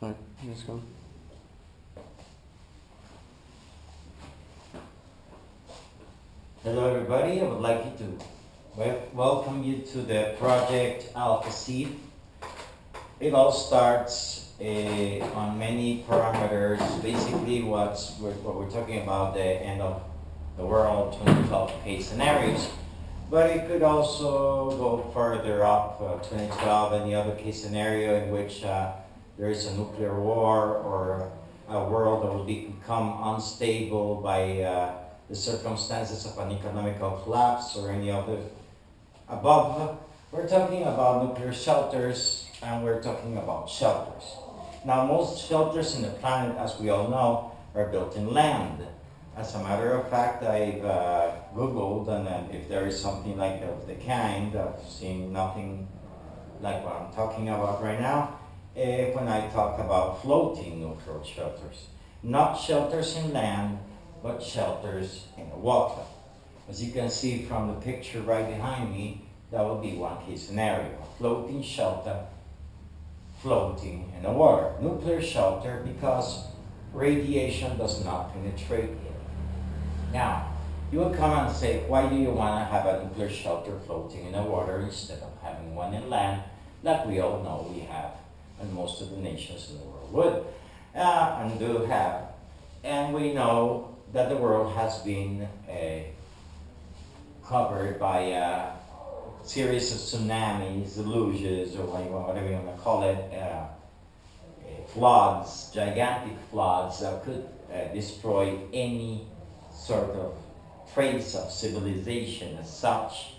Right, let's go. Hello everybody, I would like you to welcome you to the project Alpha Seed. It all starts on many parameters. Basically what we're talking about, the end of the world 2012 case scenarios. But it could also go further up, 2012, any other case scenario in which there is a nuclear war or a world that will become unstable by the circumstances of an economical collapse or any other above. We're talking about nuclear shelters and we're talking about shelters. Now most shelters in the planet, as we all know, are built in land. As a matter of fact, I've Googled, and then if there is something like the kind, I've seen nothing like what I'm talking about right now when I talk about floating nuclear shelters. Not shelters in land, but shelters in the water. As you can see from the picture right behind me, that would be one case scenario. Floating shelter, floating in the water. Nuclear shelter because radiation does not penetrate it. Now, you will come and say, why do you want to have a nuclear shelter floating in the water instead of having one in land, like we all know we have, and most of the nations in the world would, and do have. And we know that the world has been covered by a series of tsunamis, deluges, or whatever you want to call it, floods, gigantic floods that could destroy any sort of trace of civilization as such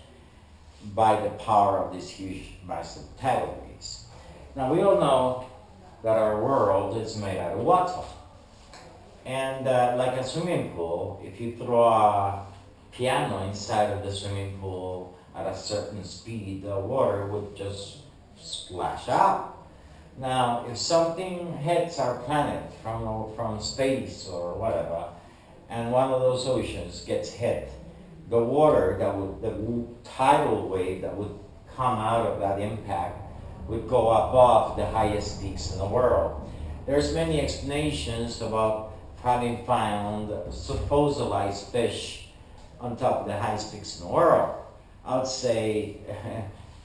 by the power of these huge, massive tidal waves. Now we all know that our world is made out of water. And like a swimming pool, if you throw a piano inside of the swimming pool at a certain speed, the water would just splash out. Now, if something hits our planet from space or whatever, and one of those oceans gets hit, the water the tidal wave that would come out of that impact would go above the highest peaks in the world. There's many explanations about having found fossilized fish on top of the highest peaks in the world. I would say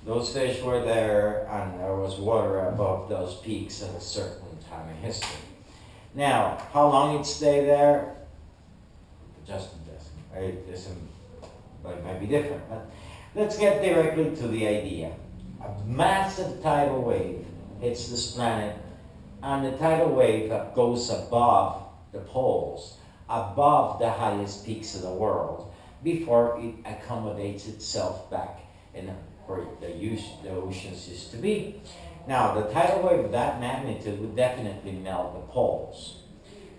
those fish were there and there was water above those peaks at a certain time in history. Now, how long it stayed there? Just but it might be different. But let's get directly to the idea. A massive tidal wave hits this planet, and the tidal wave that goes above the poles, above the highest peaks of the world, before it accommodates itself back in where the oceans used to be. Now, the tidal wave of that magnitude would definitely melt the poles.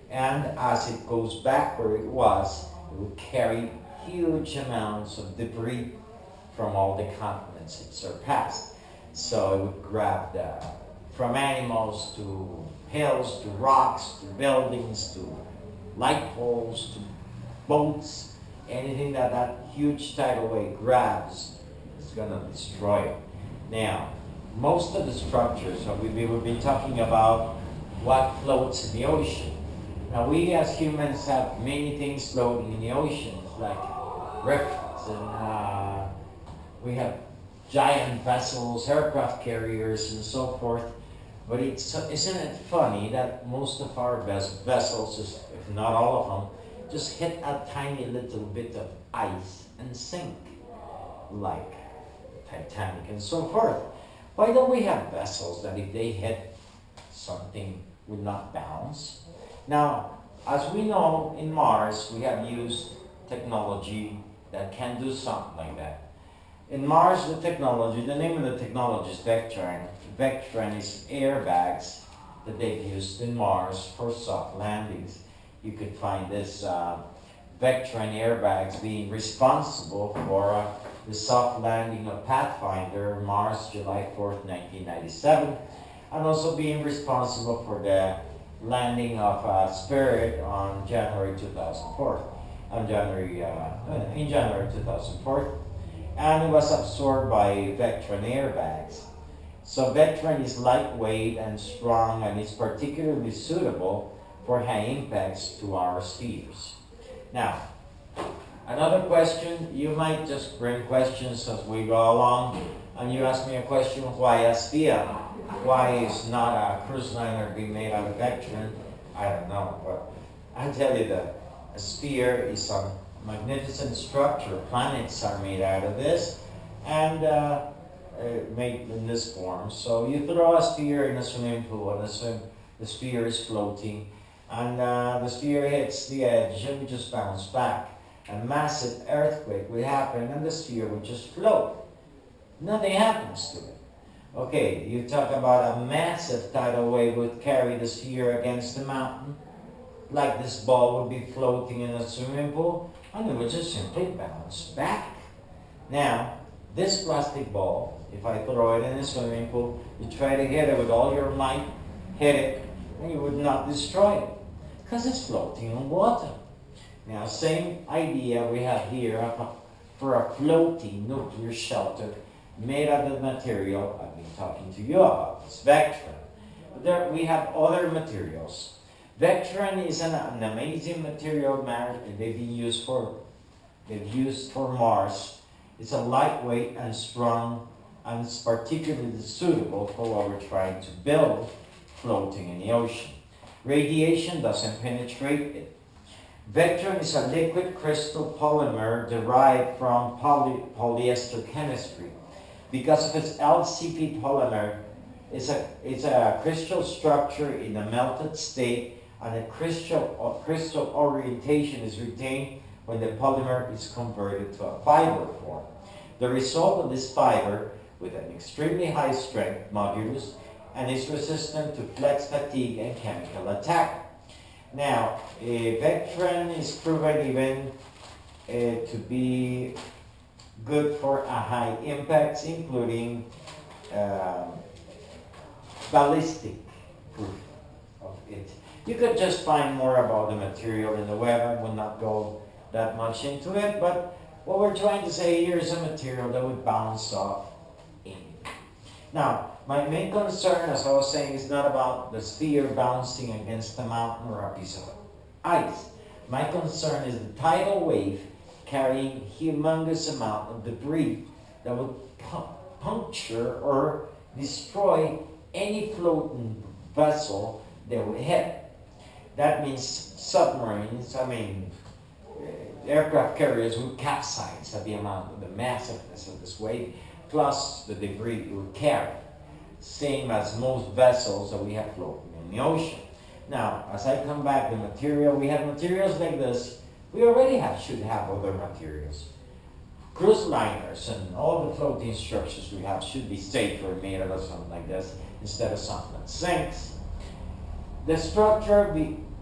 And as it goes back where it was, it would carry huge amounts of debris from all the continents it surpassed. So it would grab from animals to hills, to rocks, to buildings, to light poles, to boats. Anything that huge tidal wave grabs is going to destroy it. Now, most of the structures, so we will be talking about what floats in the ocean. Now, we as humans have many things floating in the oceans, like rifts, and we have giant vessels, aircraft carriers, and so forth. But isn't it funny that most of our vessels, if not all of them, just hit a tiny little bit of ice and sink, like the Titanic and so forth? Why don't we have vessels that if they hit something would not bounce? Now, as we know, in Mars, we have used technology that can do something like that. In Mars, the technology, the name of the technology is Vectran. Vectran is airbags that they've used in Mars for soft landings. You could find this Vectran airbags being responsible for the soft landing of Pathfinder, Mars, July 4th, 1997, and also being responsible for the landing of Spirit on January 2004, in January 2004, and it was absorbed by Vectran airbags. So Vectran is lightweight and strong, and is particularly suitable for high impacts to our spheres. Now, another question, you might just bring questions as we go along, and you ask me a question, why a sphere? Why is not a cruise liner being made out of Vectran? I don't know, but I'll tell you that a sphere is a magnificent structure. Planets are made out of this, and made in this form. So you throw a sphere in a swimming pool, and the sphere is floating, and the sphere hits the edge and we just bounce back. A massive earthquake would happen and the sphere would just float. Nothing happens to it. Okay, you talk about a massive tidal wave would carry the sphere against the mountain, like this ball would be floating in a swimming pool, and it would just simply bounce back. Now, this plastic ball, if I throw it in a swimming pool, you try to hit it with all your might, hit it, and you would not destroy it, because it's floating in water. Now, same idea we have here for a floating nuclear shelter made out of material I've been talking to you about, this Vectran. But there we have other materials. Vectran is an amazing material they've used for Mars. It's a lightweight and strong, and it's particularly suitable for what we're trying to build floating in the ocean. Radiation doesn't penetrate it. Vectran is a liquid crystal polymer derived from polyester chemistry. Because of its LCP polymer, it's a crystal structure in a melted state, and a crystal orientation is retained when the polymer is converted to a fiber form. The result of this fiber, with an extremely high strength modulus, and is resistant to flex, fatigue, and chemical attack. Now, Vectran is proven even to be good for high impacts, including ballistic proof of it. You could just find more about the material in the web. I will not go that much into it, but what we're trying to say here is a material that would bounce off in. Now, my main concern, as I was saying, is not about the sphere bouncing against a mountain or a piece of ice. My concern is the tidal wave carrying humongous amount of debris that would puncture or destroy any floating vessel that would hit. That means submarines, aircraft carriers would capsize at the amount of the massiveness of this wave, plus the debris it would carry. Same as most vessels that we have floating in the ocean. Now, as I come back, the material, we have materials like this. We already should have other materials. Cruise liners and all the floating structures we have should be safer made out of something like this instead of something that sinks. The structure,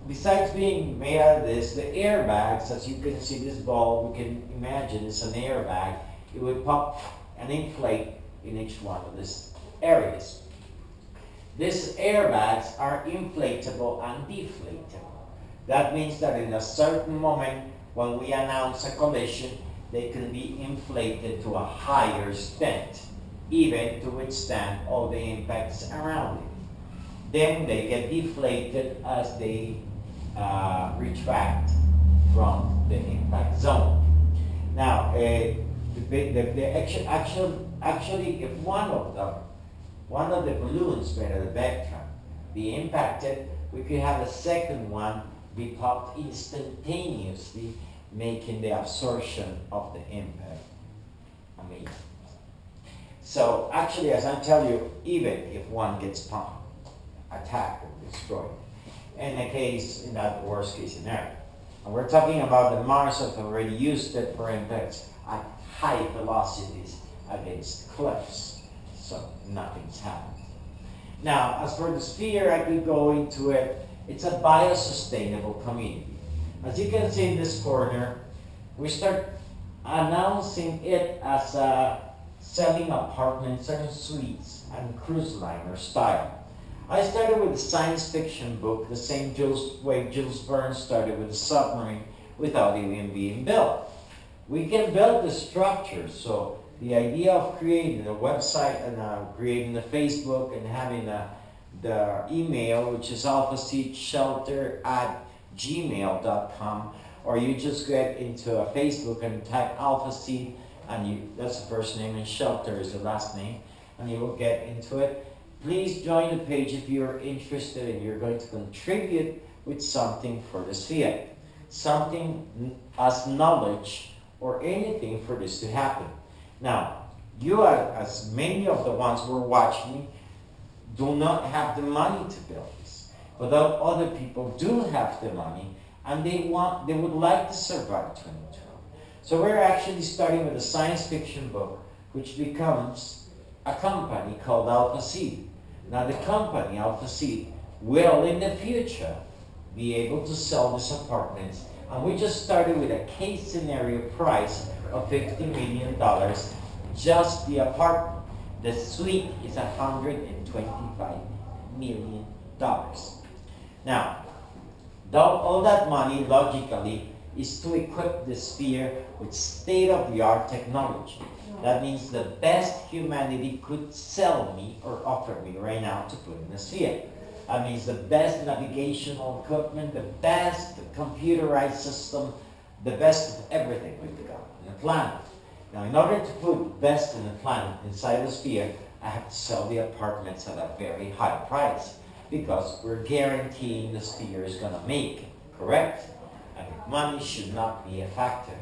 besides being made out of this, the airbags, as you can see this ball, we can imagine it's an airbag. It would pop and inflate in each one of these areas. These airbags are inflatable and deflatable. That means that in a certain moment when we announce a collision, they can be inflated to a higher extent, even to withstand all the impacts around it. Then they get deflated as they retract from the impact zone. Now, actually, if one of the balloons made of the Vectran be impacted, we could have a second one be popped instantaneously, making the absorption of the impact amazing. So actually, as I tell you, even if one gets pumped, attacked or destroyed, in that worst case scenario. And we're talking about the Mars have already used it for impacts at high velocities against cliffs. So nothing's happened. Now, as for the sphere, I could go into it. It's a biosustainable community. As you can see in this corner, we start announcing it as selling apartments and suites and cruise liner style. I started with a science fiction book, the same way Jules Verne started with a submarine without even being built. We can build the structure, so The idea of creating a website and creating the Facebook and having the email, which is alphaseedshelter@gmail.com, or you just get into a Facebook and type Alpha Seed, and that's the first name, and Shelter is the last name, and you will get into it. Please join the page if you're interested and you're going to contribute with something for the sphere, something as knowledge or anything for this to happen. Now, you are, as many of the ones who are watching me, do not have the money to build this, but other people do have the money, and they would like to survive 2012. So we're actually starting with a science fiction book, which becomes a company called Alpha Seed. Now the company, Alpha Seed, will in the future be able to sell these apartments, and we just started with a case scenario price of $50 million, just the apartment. The suite is $125 million. Now, all that money, logically, is to equip the sphere with state-of-the-art technology. That means the best humanity could sell me or offer me right now to put in the sphere. That means the best navigational equipment, the best computerized system, the best of everything we've got on the planet. Now, in order to put best in the planet inside the sphere, I have to sell the apartments at a very high price, because we're guaranteeing the sphere is going to make it, correct? And money should not be a factor here.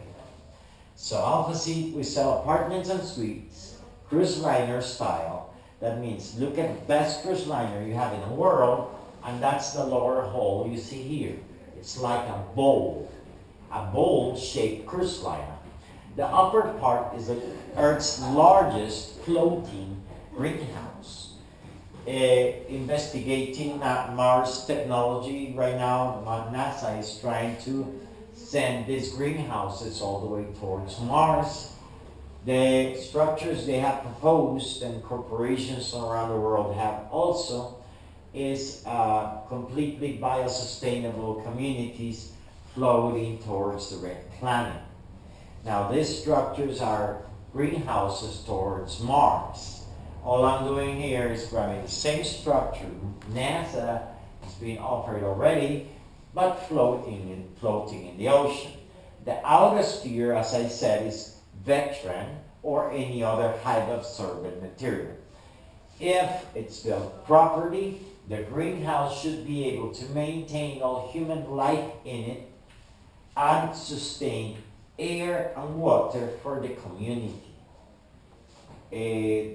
So Alpha Seed, we sell apartments and suites, cruise liner style. That means look at the best cruise liner you have in the world, and that's the lower hull you see here. It's like a bowl-shaped cruise liner. The upper part is the Earth's largest floating greenhouse. Investigating Mars technology right now, NASA is trying to send these greenhouses all the way towards Mars. The structures they have proposed, and corporations around the world have also, is completely biosustainable communities floating towards the red planet. Now these structures are greenhouses towards Mars. All I'm doing here is grabbing the same structure NASA is being offered already, but floating in the ocean. The outer sphere, as I said, is veteran or any other highly absorbent material. If it's built properly, the greenhouse should be able to maintain all human life in it and sustain air and water for the community.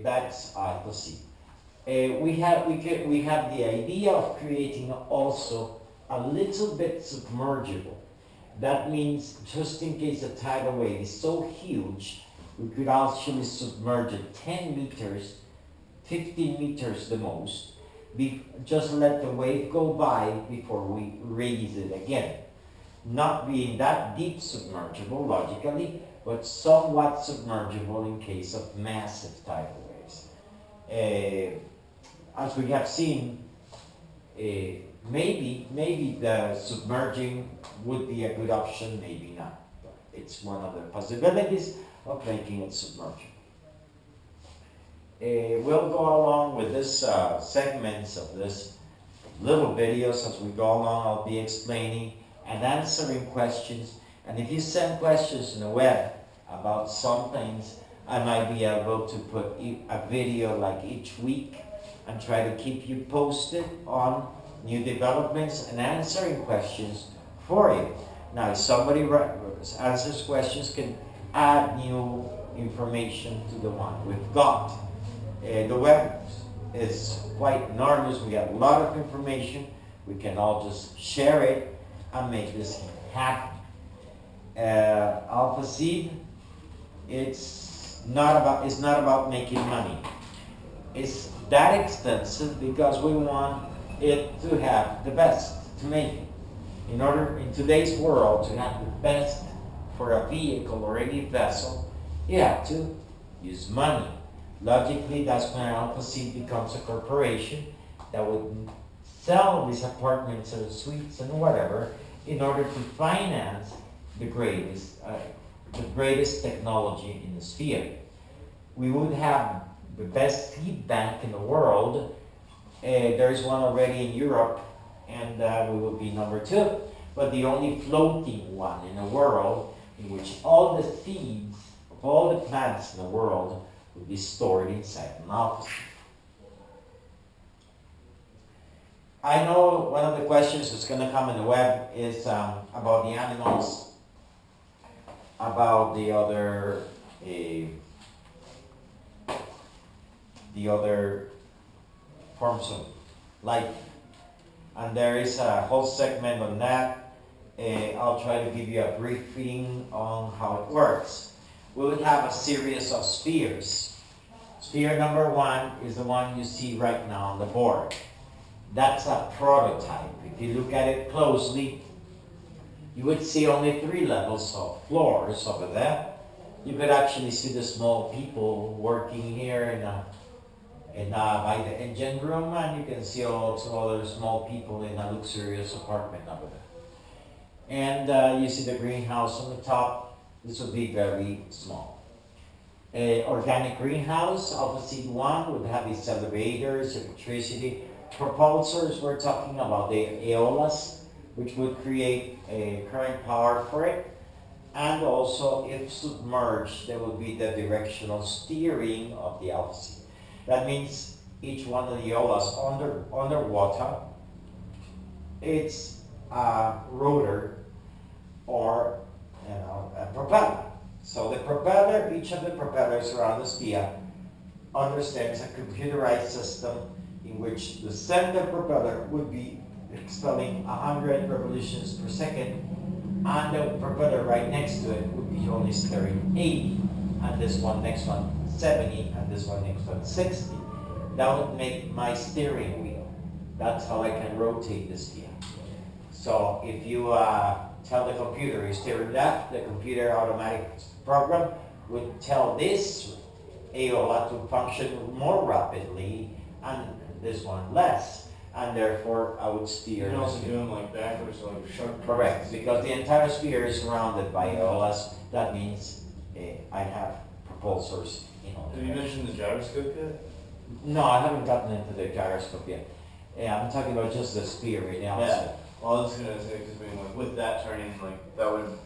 That's Alpha Seed. We have the idea of creating also a little bit submergible. That means just in case the tidal wave is so huge, we could actually submerge it 10 meters, 15 meters the most. Just let the wave go by before we raise it again. Not being that deep submergible, logically, but somewhat submergible in case of massive tidal waves. As we have seen, maybe the submerging would be a good option, maybe not. But it's one of the possibilities of making it submergible. We'll go along with this segments of this little videos as we go along. I'll be explaining and answering questions. And if you send questions in the web about some things, I might be able to put a video like each week and try to keep you posted on new developments and answering questions for you. Now, if somebody answers questions, can add new information to the one we've got. The web is quite enormous. We have a lot of information. We can all just share it and make this happen. Alpha Seed, it's not about making money. It's that expensive because we want it to have the best to make it. In order, in today's world, to have the best for a vehicle or any vessel, you have to use money. Logically, that's when Alpha Seed becomes a corporation that would sell these apartments or suites and whatever in order to finance the greatest technology in the sphere. we would have the best seed bank in the world. There's one already in Europe, and we will be number 2. But the only floating one in the world in which all the seeds of all the plants in the world would be stored inside an alpha seed. I know one of the questions that's going to come in the web is about the animals, about the other forms of life, and there is a whole segment on that. I'll try to give you a briefing on how it works. We would have a series of spheres. Sphere number 1 is the one you see right now on the board. That's a prototype. If you look at it closely, you would see only 3 levels of floors over there. You could actually see the small people working here by the engine room, and you can see also other small people in a luxurious apartment over there. And you see the greenhouse on the top. This would be very small. Organic greenhouse, Alpha Seed 1 would have its elevators, electricity, propulsors. We're talking about the aeolas, which would create a current power for it. And also, if submerged, there will be the directional steering of the Alpha Seed. That means each one of the aeolas underwater, it's a rotor or a propeller. So the propeller, each of the propellers around the sphere understands a computerized system in which the center propeller would be expelling 100 revolutions per second, and the propeller right next to it would be only stirring 80, and this one next one 70, and this one next one 60. That would make my steering wheel. That's how I can rotate the sphere. So if you tell the computer you're steering left, the computer automatic program would tell this aeola to function more rapidly and this one less, and therefore I would steer. You can also do them like backwards, so like sharp. Correct, because the entire sphere is surrounded by aeolas. That means I have propulsors in all. Have you mentioned the gyroscope yet? No, I haven't gotten into the gyroscope yet. I'm talking about just the sphere right now. Yeah. Well, I was just gonna say, because I mean, like with that turning, like that would,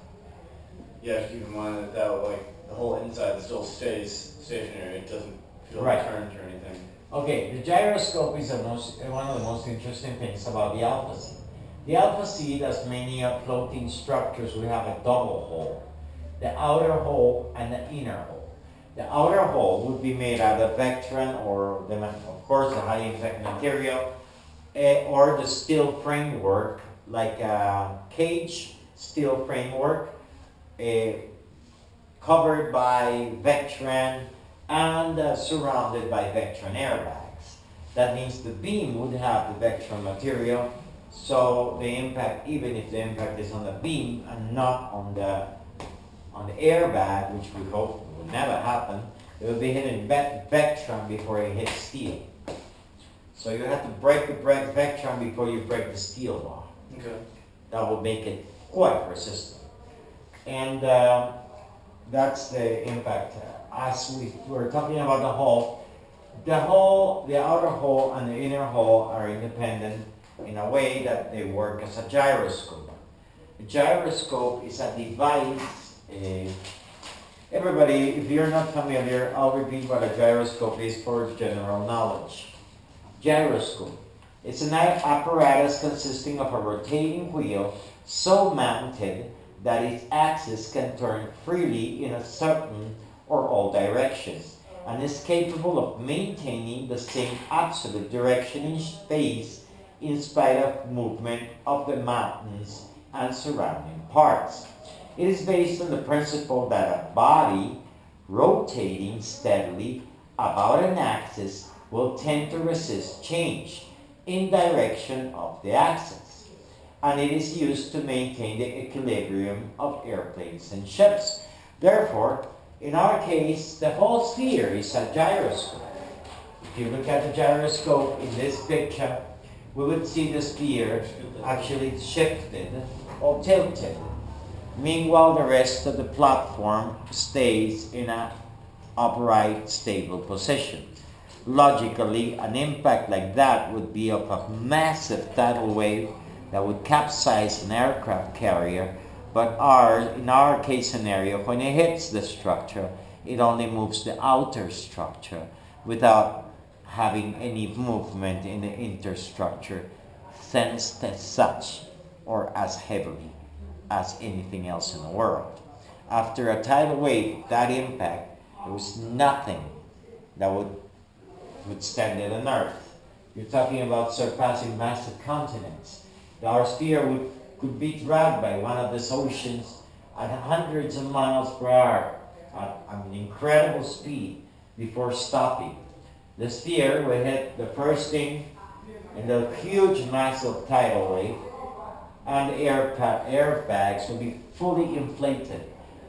you have to keep in mind that would, like, the whole inside still stays stationary. It doesn't feel like turns or anything. Okay, the gyroscope is one of the most interesting things about the Alpha Seed. The Alpha Seed, as many floating structures, we have a double hull. The outer hull and the inner hull. The outer hull would be made out of Vectran or, of course, the high-impact material, or the steel framework, like a cage steel framework, covered by Vectran and surrounded by Vectran airbags. That means the beam would have the Vectran material, so the impact, even if the impact is on the beam and not on the airbag, which we hope will never happen, it will be hitting Vectran before it hits steel. So you have to break the Vectran before you break the steel bar. Okay. That will make it quite resistant. And that's the impact. As we were talking about the outer hull and the inner hull are independent in a way that they work as a gyroscope. A gyroscope is a device. Everybody, if you're not familiar, I'll repeat what a gyroscope is for general knowledge. Gyroscope. It's an apparatus consisting of a rotating wheel so mounted that its axis can turn freely in a certain or all directions, and is capable of maintaining the same absolute direction in space in spite of movement of the mountains and surrounding parts. It is based on the principle that a body rotating steadily about an axis will tend to resist change in direction of the axis, and it is used to maintain the equilibrium of airplanes and ships. Therefore, in our case, the whole sphere is a gyroscope. If you look at the gyroscope in this picture, we would see the sphere actually shifted or tilted. Meanwhile, the rest of the platform stays in a upright, stable position. Logically, an impact like that would be of a massive tidal wave that would capsize an aircraft carrier, but in our case scenario, when it hits the structure, it only moves the outer structure without having any movement in the interstructure sensed as such or as heavily as anything else in the world. After a tidal wave, that impact, there was nothing that would stand it on Earth. You're talking about surpassing massive continents. Our sphere could be dragged by one of these oceans at hundreds of miles per hour at an incredible speed before stopping. The sphere will hit the first thing in the huge massive tidal wave, and the airbags will be fully inflated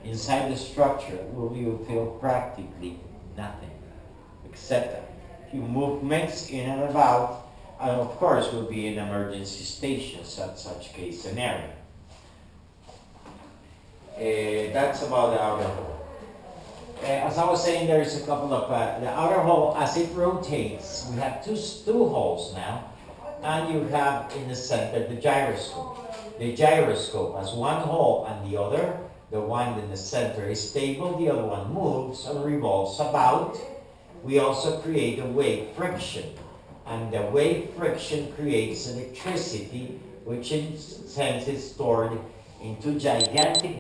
inside the structure, where you will feel practically nothing except a few movements in and about, and of course will be in emergency stations at such case scenario. That's about the outer hull. As I was saying, there's a couple of, the outer hull, as it rotates, we have two holes now, and you have in the center the gyroscope. The gyroscope has one hole and the other. The one in the center is stable, the other one moves and revolves about. We also create a wave friction, and the wave friction creates electricity, which in sense is stored into gigantic